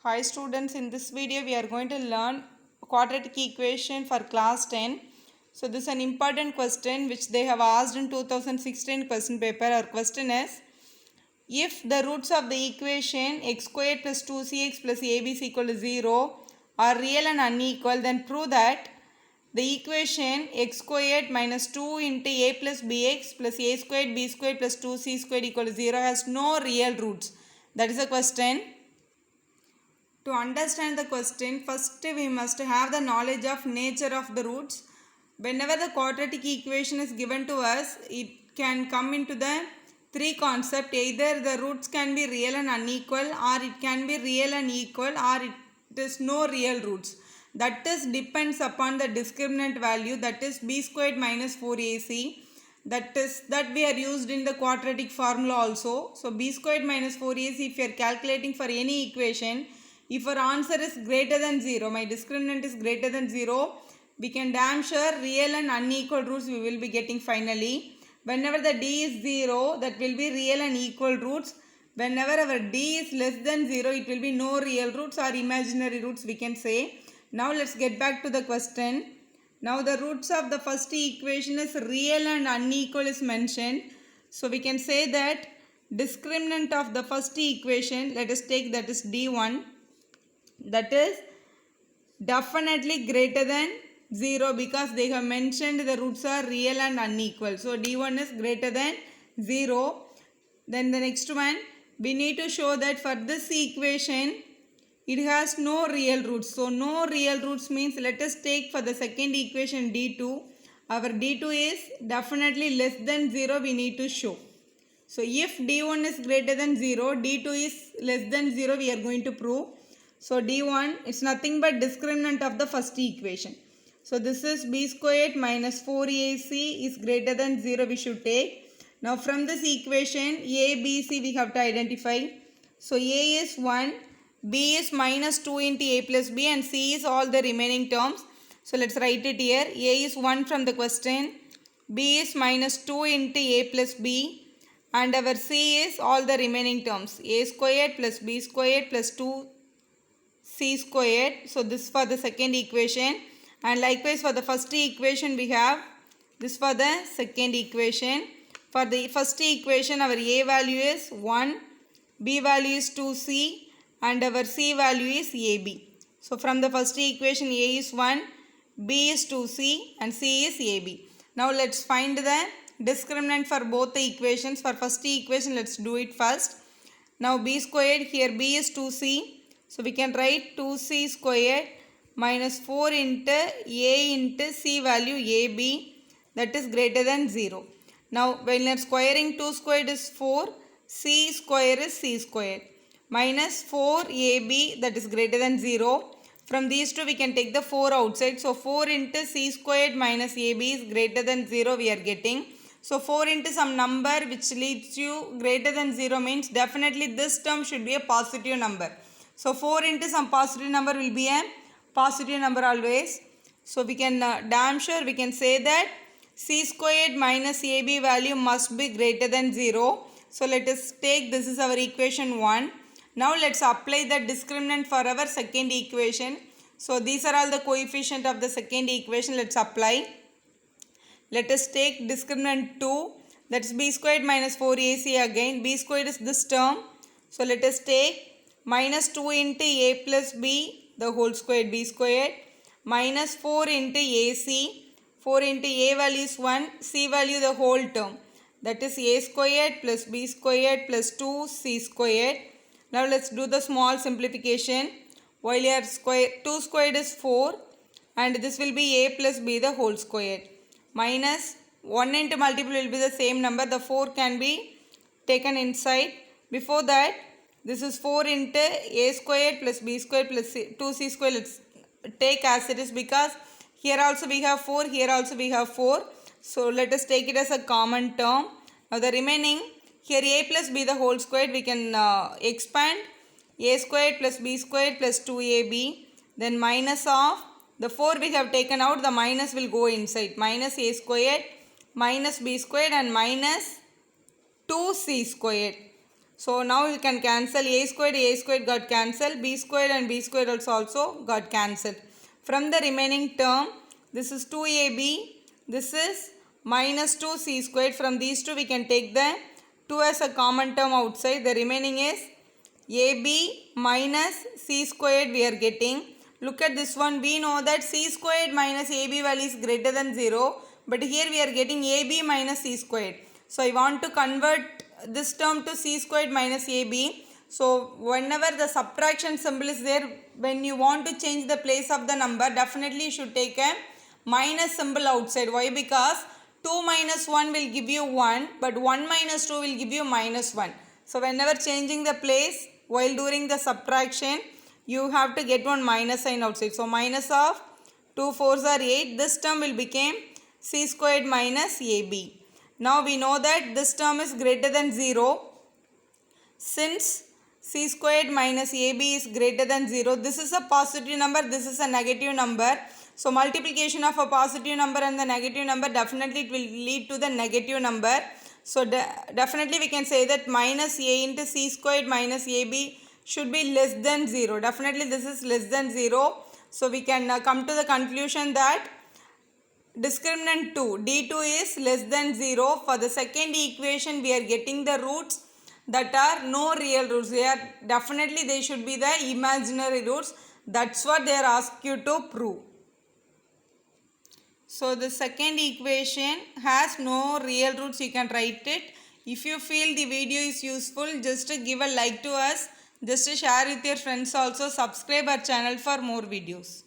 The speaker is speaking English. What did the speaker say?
Hi students, in this video we are going to learn quadratic equation for class 10. So this is an important question which they have asked in 2016 question paper. Our question is, if the roots of the equation x squared plus 2cx plus ab is equal to 0 are real and unequal, then prove that the equation x squared minus 2 into a plus bx plus a squared b squared plus 2c squared equal to 0 has no real roots. That is the question. To understand the question, first we must have the knowledge of nature of the roots. Whenever the quadratic equation is given to us, it can come into the three concepts. Either the roots can be real and unequal, or it can be real and equal, or it is no real roots. That is depends upon the discriminant value, that is b squared minus 4ac. That we are used in the quadratic formula also. So b squared minus 4ac, if you are calculating for any equation, if our answer is greater than 0, my discriminant is greater than 0, we can damn sure real and unequal roots we will be getting finally. Whenever the d is 0, that will be real and equal roots. Whenever our d is less than 0, it will be no real roots or imaginary roots, we can say. Now let's get back to the question. Now the roots of the first equation is real and unequal is mentioned. So we can say that discriminant of the first equation, let us take that is d1. That is definitely greater than 0 because they have mentioned the roots are real and unequal. So d1 is greater than 0. Then the next one, we need to show that for this equation it has no real roots. So no real roots means, let us take for the second equation d2. Our d2 is definitely less than 0, we need to show. So if d1 is greater than 0, d2 is less than 0, we are going to prove. So d1 is nothing but discriminant of the first equation. So this is b squared minus 4ac is greater than 0, we should take. Now from this equation a, b, c we have to identify. So a is 1, b is minus 2 into a plus b, and c is all the remaining terms. So let's write it here. A is 1 from the question, b is minus 2 into a plus b, and our c is all the remaining terms, a squared plus b squared plus 2c squared. So this for the second equation, and likewise for the first equation we have this for the second equation. For the first equation our a value is 1, b value is 2c, and our c value is ab. So from the first equation a is 1, b is 2c, and c is ab. Now let's find the discriminant for both the equations. For first equation let's do it first. Now b squared, here b is 2c. So we can write 2c squared minus 4 into a into c value ab, that is greater than 0. Now when we are squaring, 2 squared is 4, c square is c squared, minus 4ab, that is greater than 0. From these two we can take the 4 outside. So 4 into c squared minus ab is greater than 0 we are getting. So 4 into some number which leads you greater than 0 means definitely this term should be a positive number. So 4 into some positive number will be a positive number always. So we can damn sure we can say that c squared minus ab value must be greater than 0. So let us take, this is our equation 1. Now let's apply the discriminant for our second equation. So these are all the coefficient of the second equation. Let's apply. Let us take discriminant 2, that's b squared minus 4ac again. B squared is this term. So let us take minus 2 into a plus b the whole squared, b squared, minus 4 into ac. 4 into a value is 1, c value the whole term, that is a squared plus b squared plus 2c squared. Now let's do the small simplification. While here 2 squared is 4, and this will be a plus b the whole squared, minus 1 into multiple will be the same number, the 4 can be taken inside. Before that, this is 4 into a squared plus b squared plus 2c squared. Let's take as it is because here also we have 4, here also we have 4. So let us take it as a common term. Now the remaining, here a plus b the whole squared, we can expand a squared plus b squared plus 2ab, then minus of the 4 we have taken out, the minus will go inside, minus a squared minus b squared and minus 2c squared. So now you can cancel a squared got cancelled, b squared and b squared also got cancelled. From the remaining term, this is 2ab, this is minus 2c squared. From these two we can take the 2 as a common term outside. The remaining is ab minus c squared we are getting. Look at this one, we know that c squared minus ab value is greater than 0, but here we are getting ab minus c squared. So I want to convert this term to c squared minus ab. So whenever the subtraction symbol is there, when you want to change the place of the number, definitely you should take a minus symbol outside. Why? Because 2 minus 1 will give you 1, but 1 minus 2 will give you minus 1. So whenever changing the place while doing the subtraction, you have to get one minus sign outside. So minus of 2 4s are 8. This term will become c squared minus ab. Now we know that this term is greater than 0. Since c squared minus ab is greater than 0, this is a positive number, this is a negative number. So multiplication of a positive number and the negative number, definitely it will lead to the negative number. So definitely we can say that minus a into c squared minus ab should be less than 0. Definitely this is less than 0. So we can come to the conclusion that discriminant 2, d2 is less than 0. For the second equation we are getting the roots that are no real roots. They should be the imaginary roots. That's what they are asked you to prove. So the second equation has no real roots, you can write it. If you feel the video is useful, just give a like to us. Just share with your friends also. Subscribe our channel for more videos.